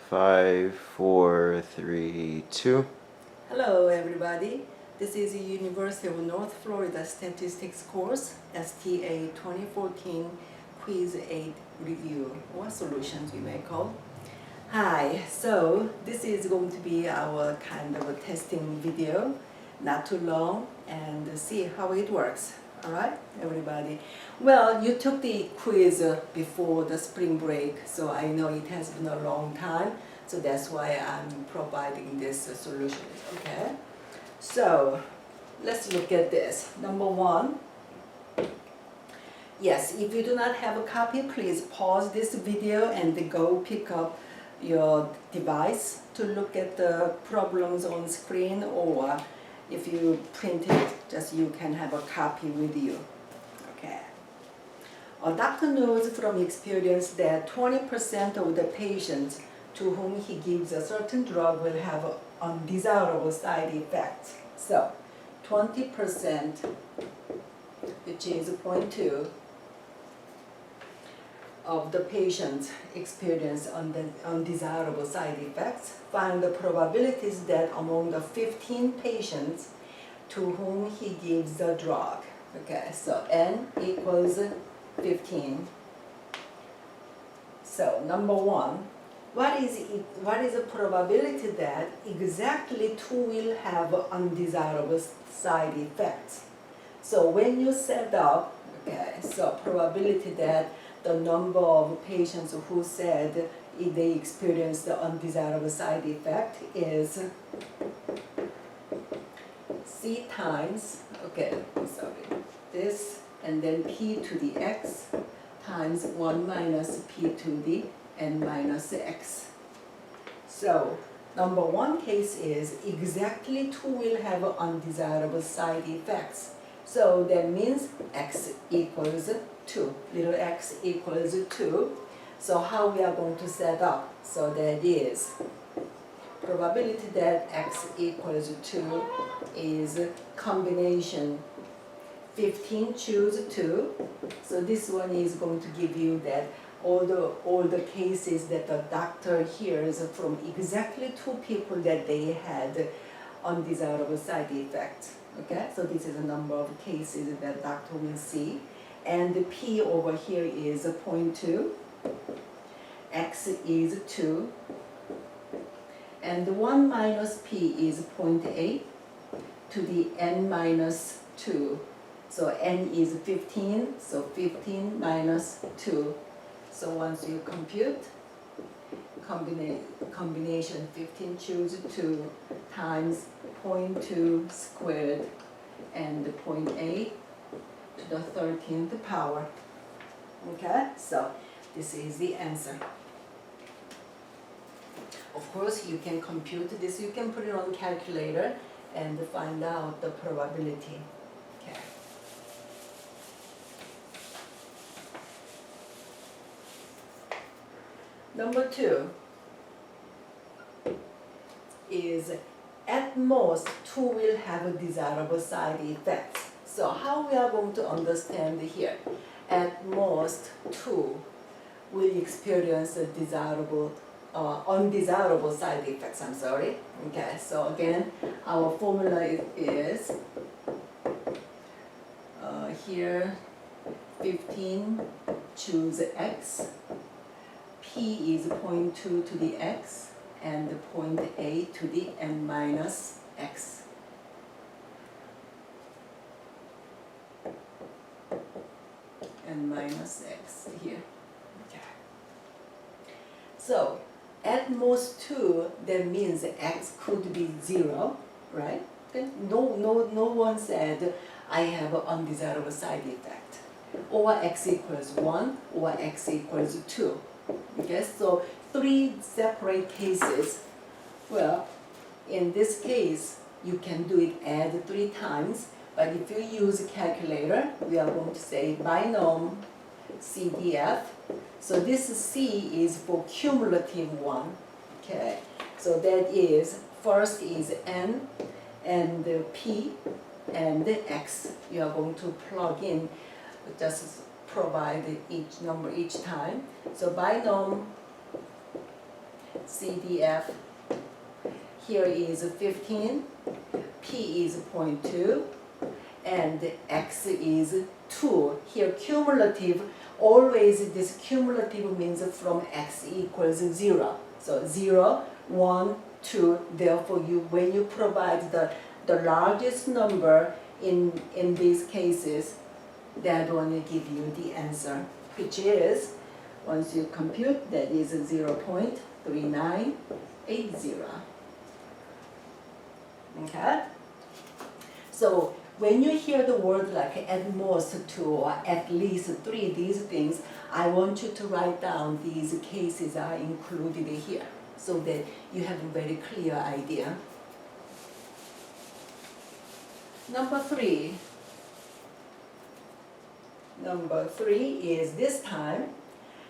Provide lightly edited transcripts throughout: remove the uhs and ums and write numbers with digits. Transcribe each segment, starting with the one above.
5, 4, 3, 2. Hello everybody, this is the University of North Florida Statistics course, STA 2014 Quiz 8 Review, or solutions you may call. Hi, so this is going to be our kind of a testing video, not too long, and see how it works. Alright, everybody? Well, you took the quiz before the spring break, so I know it has been a long time, so that's why I'm providing this solution. Okay? So, let's look at this. Number one. Yes, if you do not have a copy, please pause this video and go pick up your device to look at the problems on screen, or if you print it, just you can have a copy with you. Okay. A doctor knows from experience that 20% of the patients to whom he gives a certain drug will have undesirable side effects. So, 20%, which is 0.2, of the patients experience undesirable side effects. Find the probabilities that among the 15 patients to whom he gives the drug. Okay, so n equals 15. So number one, what is the probability that exactly 2 will have undesirable side effects? So when you set up, okay, so probability that the number of patients who said if they experienced the undesirable side effect is C times, okay, sorry, this, and then P to the X times 1 minus P to the N minus X. So, number one case is exactly 2 will have undesirable side effects. So that means X equals 2, little x equals 2. So how we are going to set up? So that is probability that x equals 2 is combination 15 choose 2. So this one is going to give you that all the cases that the doctor hears from exactly 2 people that they had undesirable side effects. Okay, so this is a number of cases that doctor will see. And the P over here is 0.2, X is 2, and 1 minus P is 0.8 to the N minus 2. So N is 15, so 15 minus 2. So once you compute, combination 15 choose 2 times 0.2 squared and 0.8 to the 13th power. Okay, so this is the answer. Of course, you can compute this. You can put it on calculator and find out the probability. Okay. Number 2 is at most 2 will have a desirable side effects. So how we are going to understand here? At most 2 will experience a undesirable side effects. I'm sorry. Okay. So again, our formula is here 15 choose x. P is 0.2 to the x and 0.8 to the n minus x. N minus x here. Okay. So at most 2, that means x could be 0, right? Okay. No one said I have an undesirable side effect. Or x equals 1 or x equals 2. Okay, so 3 separate cases. Well, in this case, you can do it add 3 times. But if you use a calculator, we are going to say binom CDF. So this C is for cumulative 1. Okay, so that is, first is N and P and X. You are going to plug in, just provide each number each time. So binom CDF. Here is 15, P is 0.2, and X is 2. Here cumulative, always this cumulative means from X equals 0. So 0, 1, 2, therefore when you provide the largest number in these cases, that one give you the answer, which is, once you compute, that is 0.3980. Okay? So when you hear the word like at most 2 or at least 3, these things, I want you to write down these cases are included here so that you have a very clear idea. Number 3 is this time,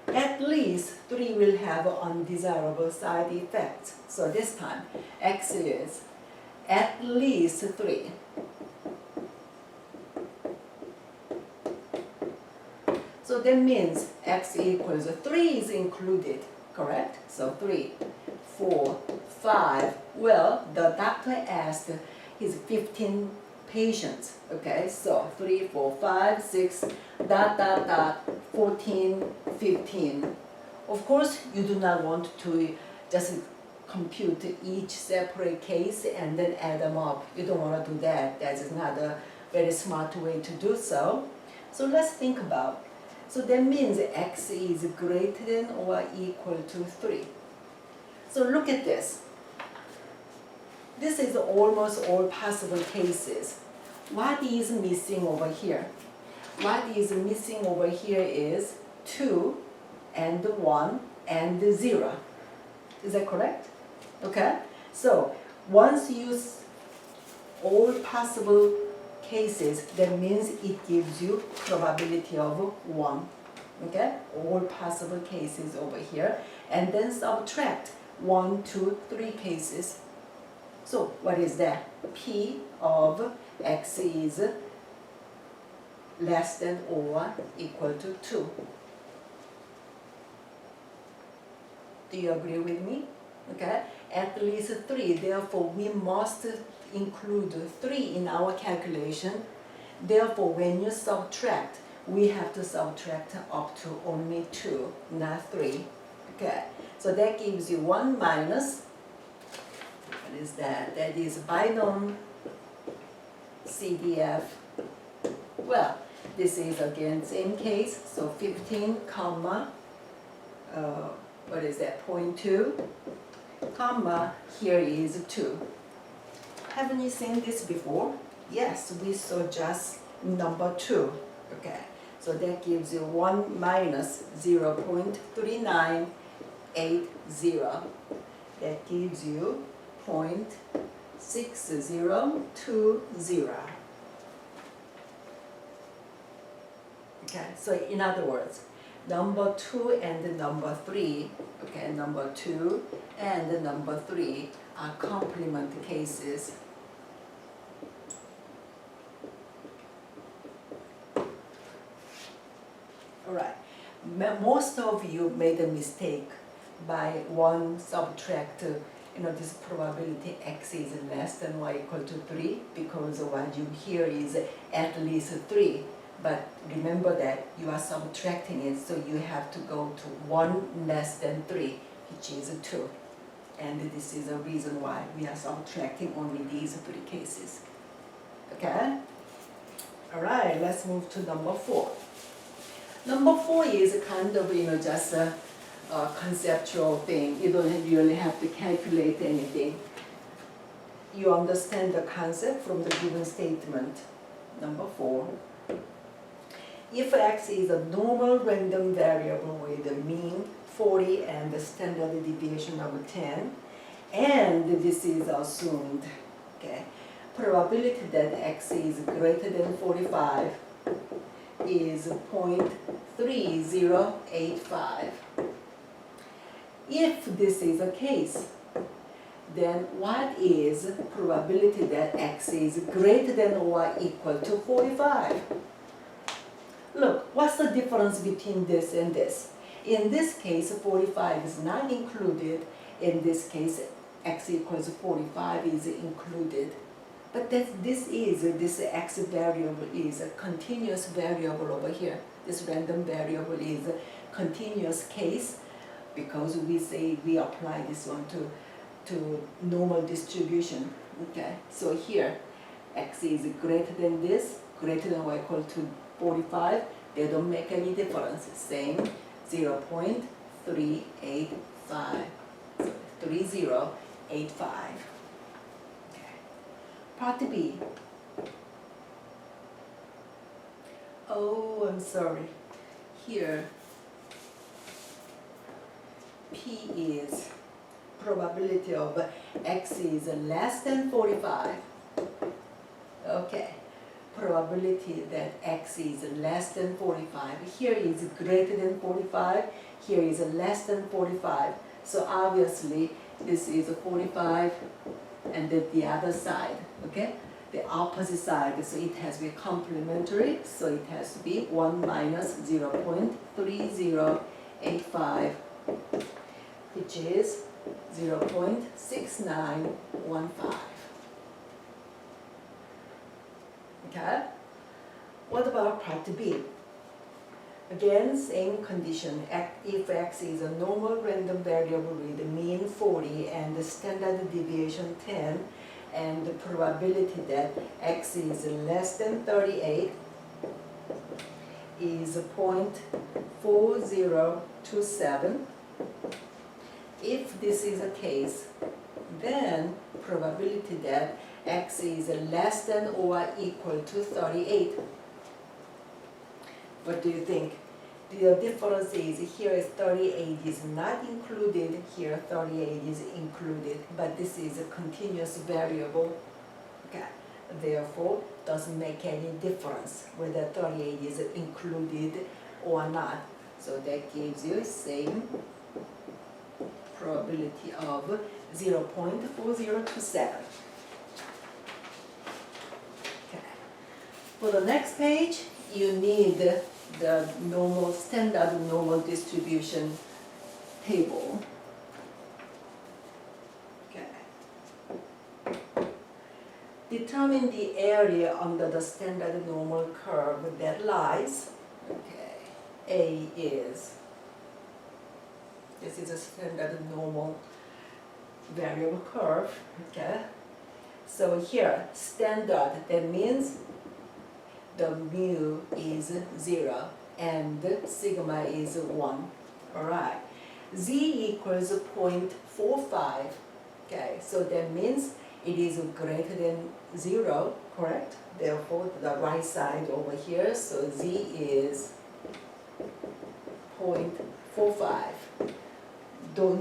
at least 3 will have undesirable side effects. So this time, X is at least 3. So that means X equals 3 is included, correct? So 3, 4, 5. Well, the doctor asked his 15 patients, okay? So 3, 4, 5, 6, 14, 15. Of course, you do not want to just compute each separate case and then add them up. You don't want to do that. That is not a very smart way to do so. So let's think about. So that means X is greater than or equal to 3. So look at this. This is almost all possible cases. What is missing over here? What is missing over here is 2 and 1 and 0. Is that correct? Okay? So once you use all possible cases, that means it gives you probability of 1. Okay? All possible cases over here. And then subtract 1, 2, 3 cases. So what is that? P of X is less than or equal to 2. Do you agree with me? Okay? At least 3. Therefore, we must include 3 in our calculation. Therefore, when you subtract, we have to subtract up to only 2, not 3. Okay? So that gives you 1 minus, what is that? That is binom CDF. Well, this is again same case. So 15 comma, what is that? 0.2 comma, here is 2. Haven't you seen this before? Yes, we saw just number 2. Okay, so that gives you 1 minus 0.3980. That gives you 0.6020. Okay, so in other words, number 2 and number 3, okay, number 2 and number 3 are complement cases. All right, most of you made a mistake by one subtract, this probability X is less than or equal to 3, because what you hear is at least 3. But remember that you are subtracting it, so you have to go to 1 less than 3, which is 2. And this is a reason why we are subtracting only these 3 cases. Okay? All right, let's move to number 4. Number 4 is kind of, just a conceptual thing. You don't really have to calculate anything. You understand the concept from the given statement. Number 4. If X is a normal random variable with a mean 40 and the standard deviation of 10, and this is assumed, okay, probability that X is greater than 45 is 0.3085. If this is a case, then what is probability that X is greater than or equal to 45? Look, what's the difference between this and this? In this case, 45 is not included, In this case, x equals 45 is included. But this x variable is a continuous variable over here. This random variable is a continuous case because we say we apply this one to normal distribution. Okay, so here x is greater than this, greater than or equal to 45. They don't make any difference. Same 0.385. 3085. Part B. Oh, I'm sorry. Here, P is probability of x is less than 45. Okay, probability that x is less than 45. Here is greater than 45. Here is less than 45. So obviously, this is 45. And then the other side, okay? The opposite side, so it has to be complementary, so it has to be 1 minus 0.3085, which is 0.6915. Okay? What about part B? Again, same condition. If x is a normal random variable with the mean 40 and the standard deviation 10, and the probability that x is less than 38 is 0.4027. If this is the case, then probability that x is less than or equal to 38. What do you think? The difference is here is 38 is not included, here 38 is included, but this is a continuous variable. Okay. Therefore, doesn't make any difference whether 38 is included or not. So that gives you same probability of 0.4027. Okay. For the next page, you need the normal, standard normal distribution table. Okay. Determine the area under the standard normal curve that lies. Okay. A is, this is a standard normal variable curve. Okay. So here, standard, that means the mu is 0 and sigma is 1. Alright. Z equals 0.45. Okay, so that means it is greater than 0, correct? Therefore, the right side over here, so Z is 0.45. Do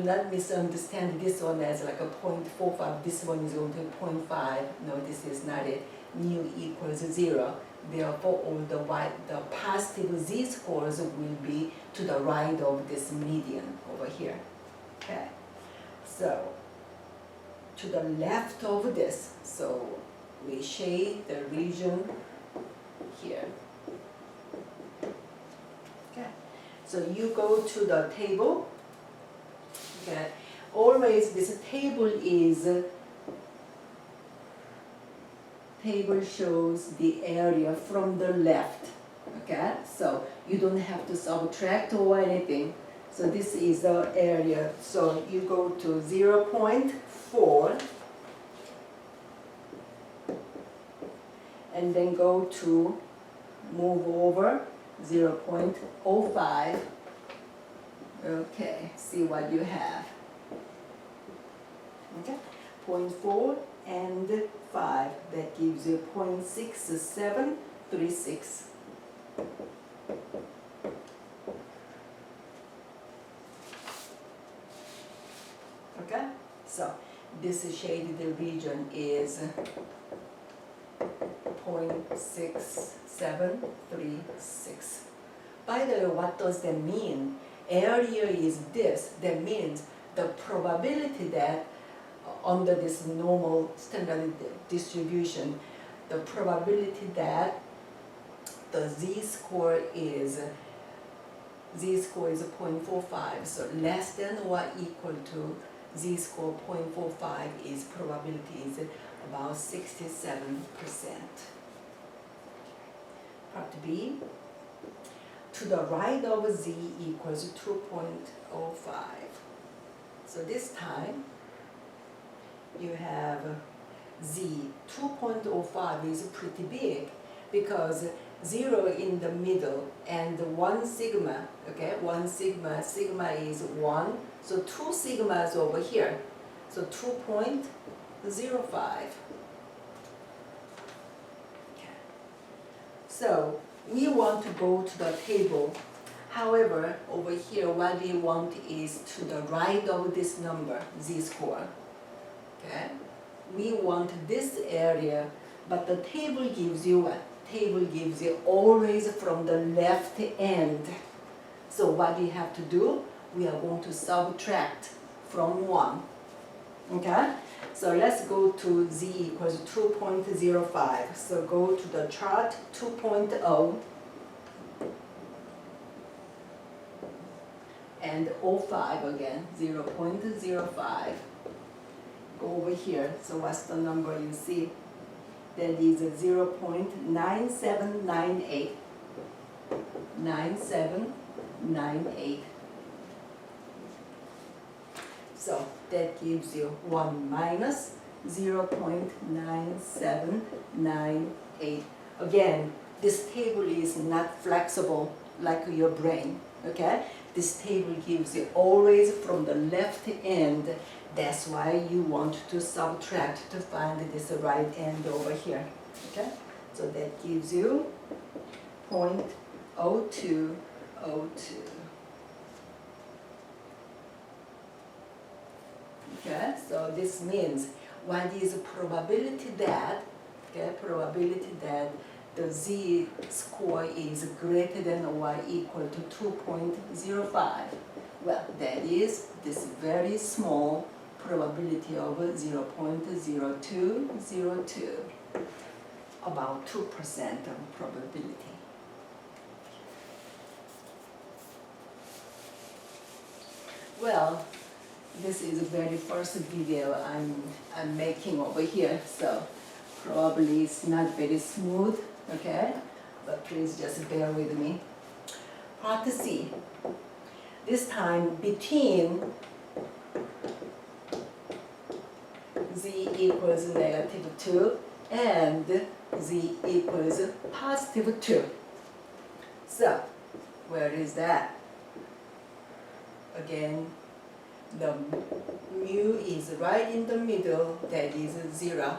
not misunderstand this one as like a 0.45. This one is going to be 0.5. No, this is not it. Mu equals 0. Therefore, all the positive z-scores will be to the right of this median over here. Okay. So, to the left of this, so we shade the region here. Okay. So you go to the table. Okay. Always this table shows the area from the left. Okay, so you don't have to subtract or anything. So this is the area. So you go to 0.4 and then go to move over 0.05. Okay, see what you have. Okay, 0.4 and 5, that gives you 0.6736. Okay, so this shaded region is 0.6736. By the way, what does that mean? Area is this. That means the probability that under this normal standard distribution, the probability that the z-score is z-score is 0.45, so less than or equal to z-score 0.45 is probability is about 67%. Part B, to the right of z equals 2.05. So this time you have z 2.05 is pretty big because 0 in the middle and 1 sigma, okay, 1 sigma, sigma is 1, so 2 sigmas over here, so 2.05. Okay. So we want to go to the table. However, over here what we want is to the right of this number, z-score. Okay? We want this area, but the table gives you what? Table gives you always from the left end. So what we have to do, we are going to subtract from 1. Okay? So let's go to z equals 2.05. So go to the chart 2.0 and 05 again, 0.05. Go over here, so what's the number you see? That is 0.9798. 9798. So that gives you 1 minus 0.9798. Again, this table is not flexible like your brain, okay? This table gives you always from the left end. That's why you want to subtract to find this right end over here, okay? So that gives you 0.0202. Okay, so this means what is probability that, okay, probability that the z-score is greater than or equal to 2.05. Well, that is this very small probability of 0.0202, about 2% of probability. Well, this is the very first video I'm making over here, so probably it's not very smooth, okay? But please just bear with me. Part C. This time between z equals -2 and z equals +2. So, where is that? Again, the mu is right in the middle, that is 0.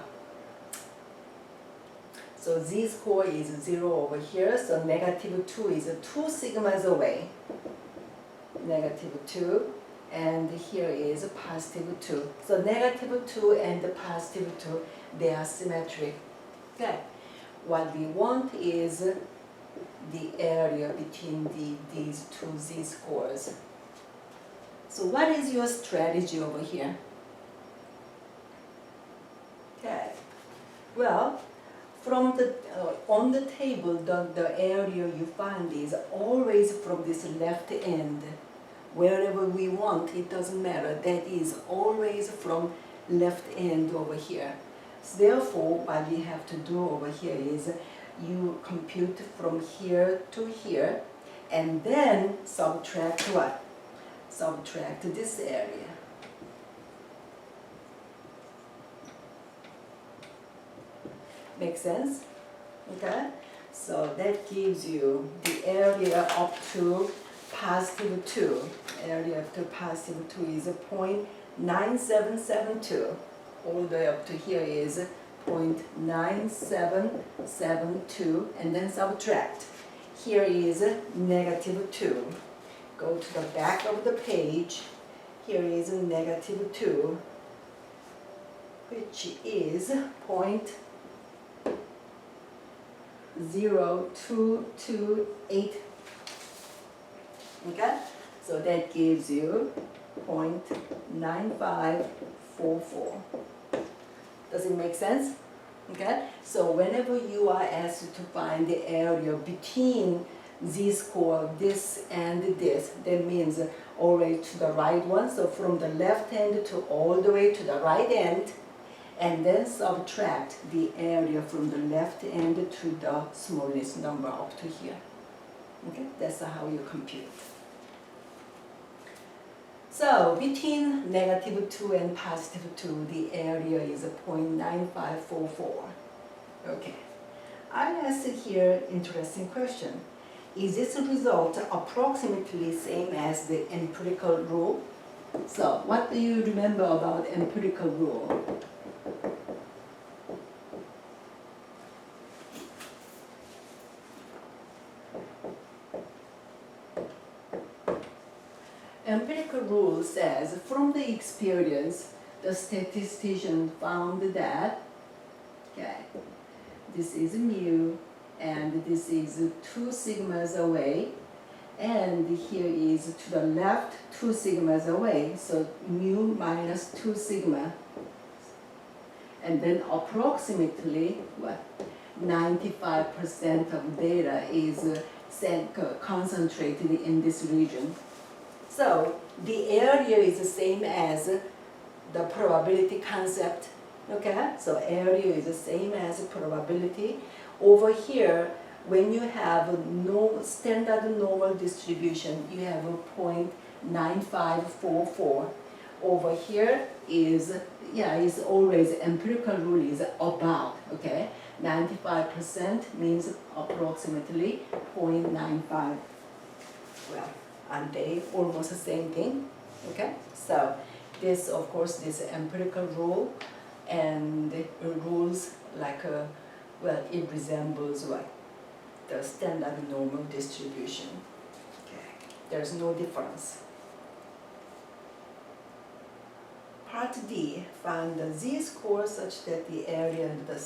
So z-score is 0 over here, so -2 is 2 sigmas away. -2, and here is +2. So -2 and +2, they are symmetric. Okay. What we want is the area between these two z-scores. So what is your strategy over here? Okay. Well, from the on the table, the area you find is always from this left end. Wherever we want, it doesn't matter. That is always from left end over here. So therefore, what we have to do over here is you compute from here to here, and then subtract what? Subtract this area. Make sense? Okay? So that gives you the area up to +2. Area up to +2 is 0.9772. All the way up to here is 0.9772, and then subtract. Here is -2. Go to the back of the page. Here is -2, which is 0.0228. Okay? So that gives you 0.9544. Does it make sense? Okay? So whenever you are asked to find the area between z-score this and this. That means always to the right one, so from the left end to all the way to the right end, and then subtract the area from the left end to the smallest number up to here. Okay, that's how you compute. So between -2 and +2, the area is 0.9544. Okay, I ask here interesting question. Is this result approximately same as the empirical rule? So what do you remember about empirical rule? Empirical rule says, from the experience, the statistician found that, okay, this is mu, and this is 2 sigmas away, and here is to the left 2 sigmas away, so mu minus 2 sigma, and then approximately what, 95% of data is concentrated in this region. So the area is the same as the probability concept, okay? So area is the same as probability. Over here, when you have no standard normal distribution, you have a 0.9544. Over here is, is always empirical rule is about, okay? 95% means approximately 0.95. Well, aren't they almost the same thing? Okay, so this, of course, this empirical rule, and the rules like it resembles what, the standard normal distribution. Okay, there's no difference. Part D, find the z-score such that the area and the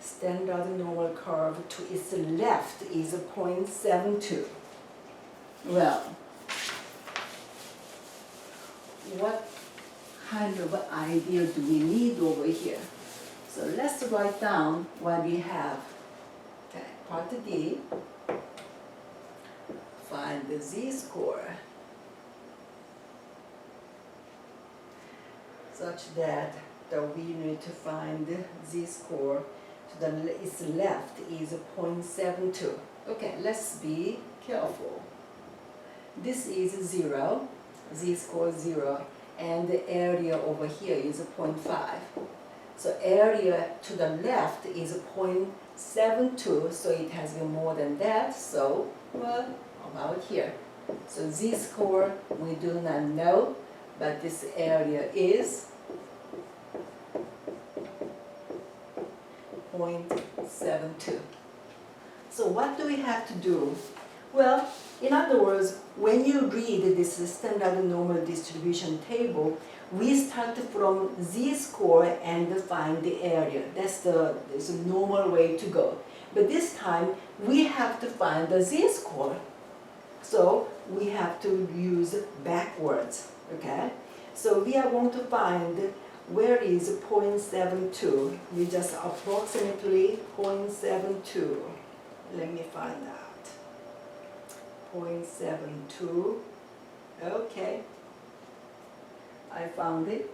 standard normal curve to its left is 0.72. Well, what kind of idea do we need over here? So let's write down what we have. Okay, part D, find the z-score such that we need to find the z-score to its left is 0.72. Okay, let's be careful. This is 0, z-score 0, and the area over here is 0.5. So area to the left is 0.72, so it has been more than that, so well, about here. So z-score we do not know, but this area is 0.72. So what do we have to do? Well, in other words, when you read this standard normal distribution table, we start from z-score and find the area. That's the normal way to go. But this time, we have to find the z-score. So we have to use backwards, okay? So we are going to find where is 0.72. We just approximately 0.72. Let me find out. 0.72. Okay, I found it.